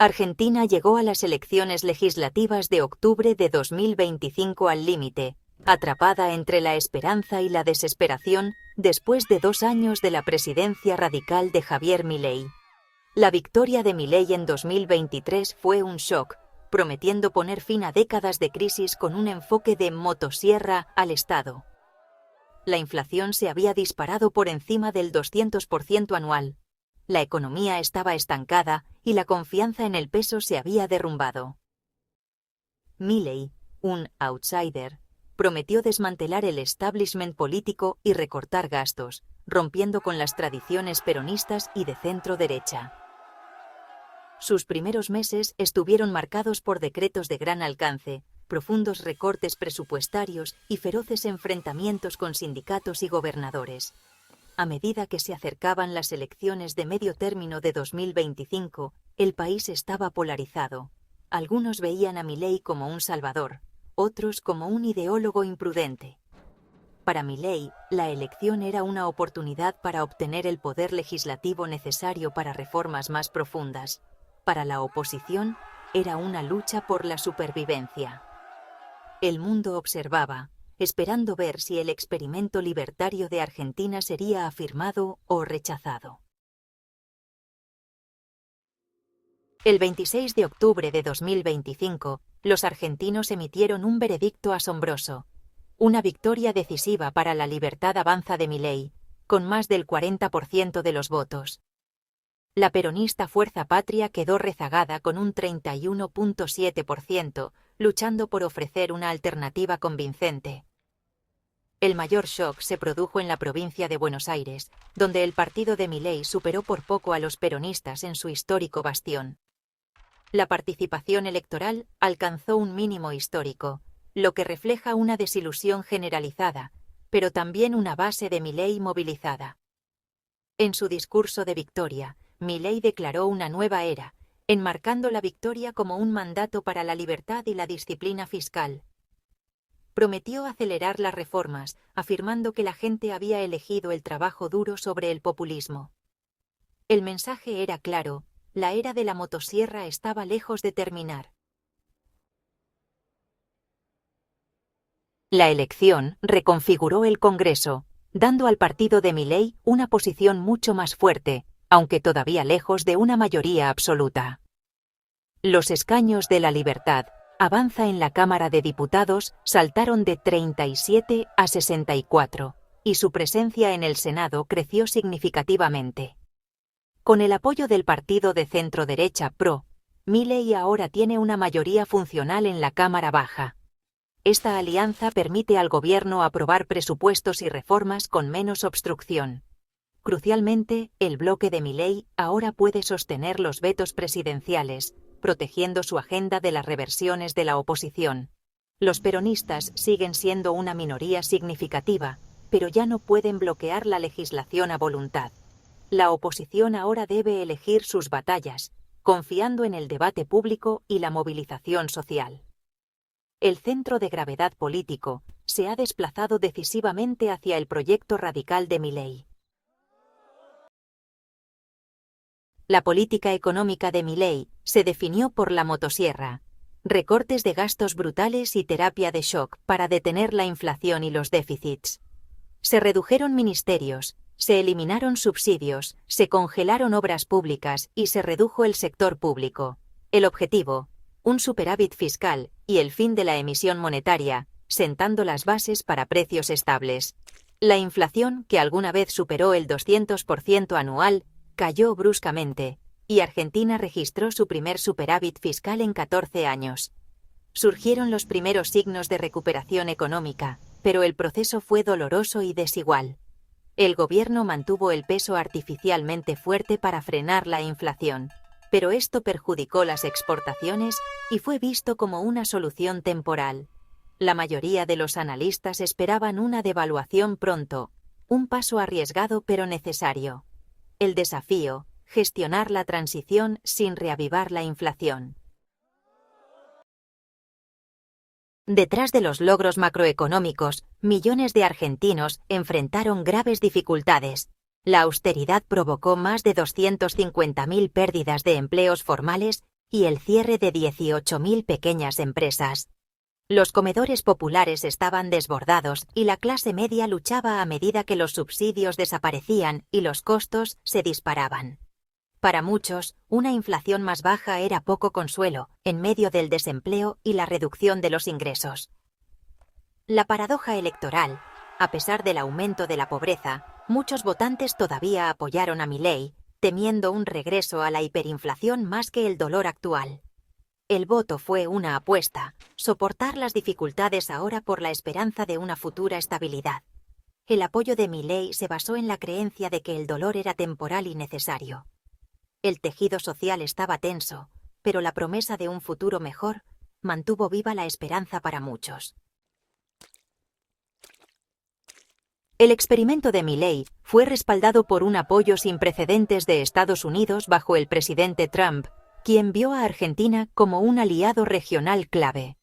Argentina llegó a las elecciones legislativas de octubre de 2025 al límite, atrapada entre la esperanza y la desesperación después de 2 años de la presidencia radical de Javier Milei. La victoria de Milei en 2023 fue un shock, prometiendo poner fin a décadas de crisis con un enfoque de motosierra al Estado. La inflación se había disparado por encima del 200% anual. La economía estaba estancada y la confianza en el peso se había derrumbado. Milei, un outsider, prometió desmantelar el establishment político y recortar gastos, rompiendo con las tradiciones peronistas y de centro-derecha. Sus primeros meses estuvieron marcados por decretos de gran alcance, profundos recortes presupuestarios y feroces enfrentamientos con sindicatos y gobernadores. A medida que se acercaban las elecciones de medio término de 2025, el país estaba polarizado. Algunos veían a Milei como un salvador, otros como un ideólogo imprudente. Para Milei, la elección era una oportunidad para obtener el poder legislativo necesario para reformas más profundas. Para la oposición, era una lucha por la supervivencia. El mundo observaba, esperando ver si el experimento libertario de Argentina sería afirmado o rechazado. El 26 de octubre de 2025, los argentinos emitieron un veredicto asombroso, una victoria decisiva para la libertad avanza de Milei, con más del 40% de los votos. La peronista Fuerza Patria quedó rezagada con un 31.7%, luchando por ofrecer una alternativa convincente. El mayor shock se produjo en la provincia de Buenos Aires, donde el partido de Milei superó por poco a los peronistas en su histórico bastión. La participación electoral alcanzó un mínimo histórico, lo que refleja una desilusión generalizada, pero también una base de Milei movilizada. En su discurso de victoria, Milei declaró una nueva era, enmarcando la victoria como un mandato para la libertad y la disciplina fiscal. Prometió acelerar las reformas, afirmando que la gente había elegido el trabajo duro sobre el populismo. El mensaje era claro: la era de la motosierra estaba lejos de terminar. La elección reconfiguró el Congreso, dando al partido de Milei una posición mucho más fuerte, aunque todavía lejos de una mayoría absoluta. Los escaños de la Libertad Avanza en la Cámara de Diputados saltaron de 37 a 64, y su presencia en el Senado creció significativamente. Con el apoyo del partido de centro-derecha PRO, Milei ahora tiene una mayoría funcional en la Cámara Baja. Esta alianza permite al gobierno aprobar presupuestos y reformas con menos obstrucción. Crucialmente, el bloque de Milei ahora puede sostener los vetos presidenciales, protegiendo su agenda de las reversiones de la oposición. Los peronistas siguen siendo una minoría significativa, pero ya no pueden bloquear la legislación a voluntad. La oposición ahora debe elegir sus batallas, confiando en el debate público y la movilización social. El centro de gravedad político se ha desplazado decisivamente hacia el proyecto radical de Milei. La política económica de Milei se definió por la motosierra, recortes de gastos brutales y terapia de shock para detener la inflación y los déficits. Se redujeron ministerios, se eliminaron subsidios, se congelaron obras públicas y se redujo el sector público. El objetivo: un superávit fiscal y el fin de la emisión monetaria, sentando las bases para precios estables. La inflación, que alguna vez superó el 200% anual, cayó bruscamente, y Argentina registró su primer superávit fiscal en 14 años. Surgieron los primeros signos de recuperación económica, pero el proceso fue doloroso y desigual. El gobierno mantuvo el peso artificialmente fuerte para frenar la inflación, pero esto perjudicó las exportaciones y fue visto como una solución temporal. La mayoría de los analistas esperaban una devaluación pronto, un paso arriesgado pero necesario. El desafío: gestionar la transición sin reavivar la inflación. Detrás de los logros macroeconómicos, millones de argentinos enfrentaron graves dificultades. La austeridad provocó más de 250.000 pérdidas de empleos formales y el cierre de 18.000 pequeñas empresas. Los comedores populares estaban desbordados y la clase media luchaba a medida que los subsidios desaparecían y los costos se disparaban. Para muchos, una inflación más baja era poco consuelo, en medio del desempleo y la reducción de los ingresos. La paradoja electoral: a pesar del aumento de la pobreza, muchos votantes todavía apoyaron a Milei, temiendo un regreso a la hiperinflación más que el dolor actual. El voto fue una apuesta, soportar las dificultades ahora por la esperanza de una futura estabilidad. El apoyo de Milei se basó en la creencia de que el dolor era temporal y necesario. El tejido social estaba tenso, pero la promesa de un futuro mejor mantuvo viva la esperanza para muchos. El experimento de Milei fue respaldado por un apoyo sin precedentes de Estados Unidos bajo el presidente Trump, quien vio a Argentina como un aliado regional clave.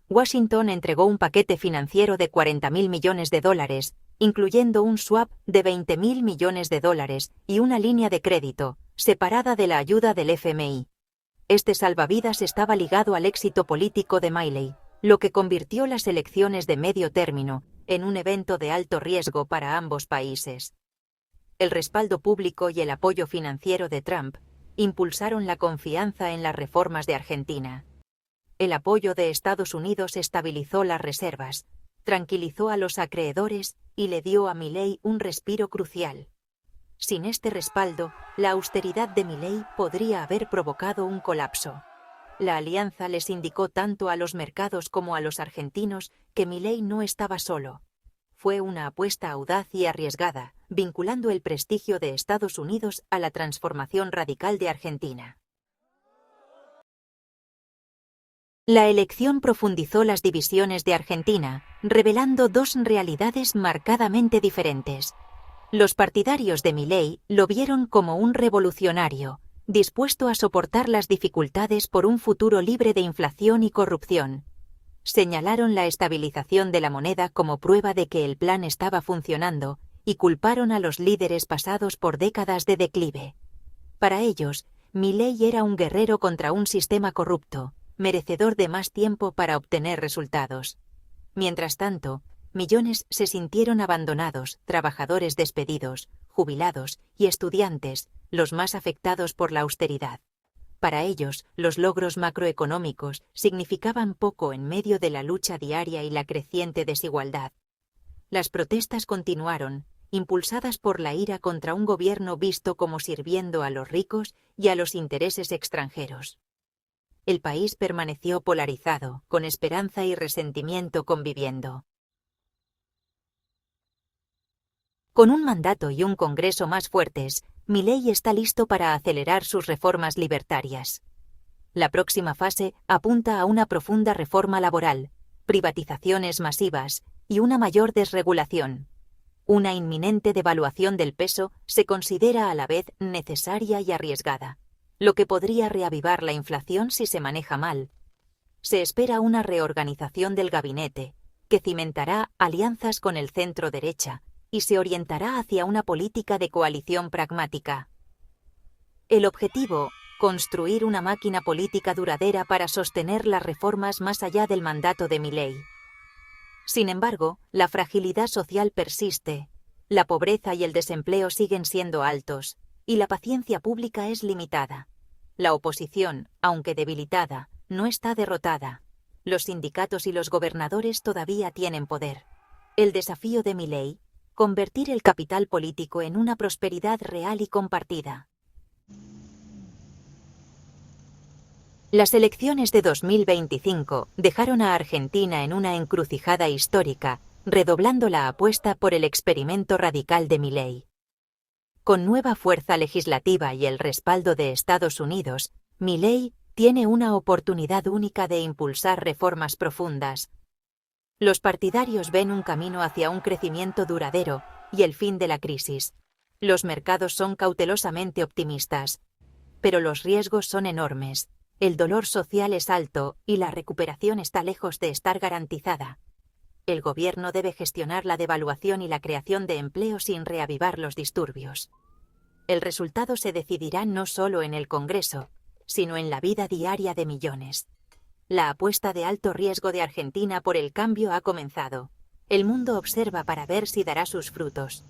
Washington entregó un paquete financiero de $40.000 millones, incluyendo un swap de $20.000 millones y una línea de crédito, separada de la ayuda del FMI. Este salvavidas estaba ligado al éxito político de Milei, lo que convirtió las elecciones de medio término en un evento de alto riesgo para ambos países. El respaldo público y el apoyo financiero de Trump impulsaron la confianza en las reformas de Argentina. El apoyo de Estados Unidos estabilizó las reservas, tranquilizó a los acreedores y le dio a Milei un respiro crucial. Sin este respaldo, la austeridad de Milei podría haber provocado un colapso. La alianza les indicó tanto a los mercados como a los argentinos que Milei no estaba solo. Fue una apuesta audaz y arriesgada, vinculando el prestigio de Estados Unidos a la transformación radical de Argentina. La elección profundizó las divisiones de Argentina, revelando dos realidades marcadamente diferentes. Los partidarios de Milei lo vieron como un revolucionario, dispuesto a soportar las dificultades por un futuro libre de inflación y corrupción. Señalaron la estabilización de la moneda como prueba de que el plan estaba funcionando y culparon a los líderes pasados por décadas de declive. Para ellos, Milei era un guerrero contra un sistema corrupto, merecedor de más tiempo para obtener resultados. Mientras tanto, millones se sintieron abandonados, trabajadores despedidos, jubilados y estudiantes, los más afectados por la austeridad. Para ellos, los logros macroeconómicos significaban poco en medio de la lucha diaria y la creciente desigualdad. Las protestas continuaron, impulsadas por la ira contra un gobierno visto como sirviendo a los ricos y a los intereses extranjeros. El país permaneció polarizado, con esperanza y resentimiento conviviendo. Con un mandato y un Congreso más fuertes, Milei está listo para acelerar sus reformas libertarias. La próxima fase apunta a una profunda reforma laboral, privatizaciones masivas y una mayor desregulación. Una inminente devaluación del peso se considera a la vez necesaria y arriesgada, lo que podría reavivar la inflación si se maneja mal. Se espera una reorganización del gabinete, que cimentará alianzas con el centro-derecha y se orientará hacia una política de coalición pragmática. El objetivo: construir una máquina política duradera para sostener las reformas más allá del mandato de Milei. Sin embargo, la fragilidad social persiste, la pobreza y el desempleo siguen siendo altos, y la paciencia pública es limitada. La oposición, aunque debilitada, no está derrotada. Los sindicatos y los gobernadores todavía tienen poder. El desafío de Milei: convertir el capital político en una prosperidad real y compartida. Las elecciones de 2025 dejaron a Argentina en una encrucijada histórica, redoblando la apuesta por el experimento radical de Milei. Con nueva fuerza legislativa y el respaldo de Estados Unidos, Milei tiene una oportunidad única de impulsar reformas profundas. Los partidarios ven un camino hacia un crecimiento duradero y el fin de la crisis. Los mercados son cautelosamente optimistas, pero los riesgos son enormes. El dolor social es alto y la recuperación está lejos de estar garantizada. El gobierno debe gestionar la devaluación y la creación de empleo sin reavivar los disturbios. El resultado se decidirá no solo en el Congreso, sino en la vida diaria de millones. La apuesta de alto riesgo de Argentina por el cambio ha comenzado. El mundo observa para ver si dará sus frutos.